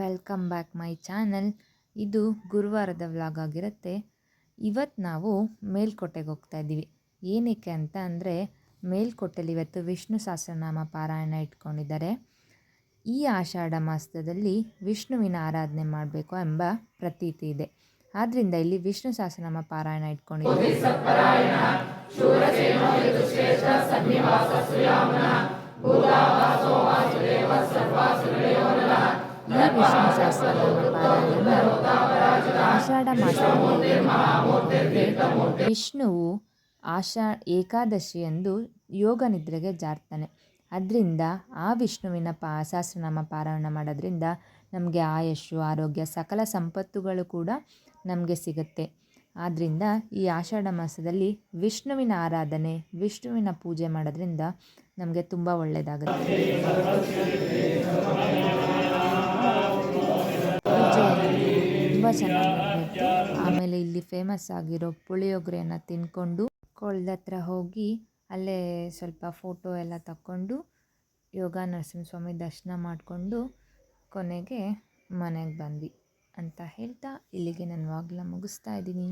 Welcome back my channel. ಇದು ಗುರುವಾರದ vlog ಆಗಿರುತ್ತೆ. ಇವತ್ತು ನಾವು ಮೇಲ್ಕೋಟೆಗೆ ಹೋಗ್ತಾ ಇದ್ದೀವಿ. ಏನಕ್ಕೆ ಅಂತ ಅಂದರೆ ಮೇಲ್ಕೋಟೆಲಿ ಇವತ್ತು ವಿಷ್ಣು ಸಹಸ್ರನಾಮ ಪಾರಾಯಣ ಇಟ್ಕೊಂಡಿದ್ದಾರೆ. ಈ ಆಷಾಢ ಮಾಸದಲ್ಲಿ ವಿಷ್ಣುವಿನ ಆರಾಧನೆ ಮಾಡಬೇಕು ಎಂಬ ಪ್ರತೀತಿ ಇದೆ. ಆದ್ದರಿಂದ ಇಲ್ಲಿ ವಿಷ್ಣು ಸಹಸ್ರನಾಮ ಪಾರಾಯಣ ಇಟ್ಕೊಂಡಿದ್ದಾರೆ. ಈ ವಿಷ್ಣು ಸಹಸ್ರನಾಮ ಪಾರಾಯಣ ಆಷಾಢ ಮಾಸದಲ್ಲಿ ವಿಷ್ಣುವು ಏಕಾದಶಿಯಂದು ಯೋಗ ನಿದ್ರೆಗೆ ಜಾರ್ತಾನೆ. ಅದರಿಂದ ಆ ವಿಷ್ಣುವಿನ ಸಹಸ್ರನಾಮ ಪಾರಾಯಣ ಮಾಡೋದ್ರಿಂದ ನಮಗೆ ಆಯಸ್ಸು, ಆರೋಗ್ಯ, ಸಕಲ ಸಂಪತ್ತುಗಳು ಕೂಡ ನಮಗೆ ಸಿಗುತ್ತೆ. ಆದ್ದರಿಂದ ಈ ಆಷಾಢ ಮಾಸದಲ್ಲಿ ವಿಷ್ಣುವಿನ ಆರಾಧನೆ, ವಿಷ್ಣುವಿನ ಪೂಜೆ ಮಾಡೋದ್ರಿಂದ ನಮಗೆ ತುಂಬ ಒಳ್ಳೆಯದಾಗುತ್ತೆ. ತುಂಬ ಚೆನ್ನಾಗಿ ನಡೆದಿತ್ತು. ಆಮೇಲೆ ಇಲ್ಲಿ ಫೇಮಸ್ ಆಗಿರೋ ಪುಳಿಯೋಗರೆಯನ್ನು ತಿಂದ್ಕೊಂಡು ಕೊಳದ ಹತ್ರ ಹೋಗಿ ಅಲ್ಲೇ ಸ್ವಲ್ಪ ಫೋಟೋ ಎಲ್ಲ ತಕ್ಕೊಂಡು ಯೋಗ ನರಸಿಂಹಸ್ವಾಮಿ ದರ್ಶನ ಮಾಡಿಕೊಂಡು ಕೊನೆಗೆ ಮನೆಗೆ ಬಂದ್ವಿ ಅಂತ ಹೇಳ್ತಾ ಇಲ್ಲಿಗೆ ನನ್ನ ವ್ಲಾಗ್ನ ಮುಗಿಸ್ತಾ ಇದ್ದೀನಿ.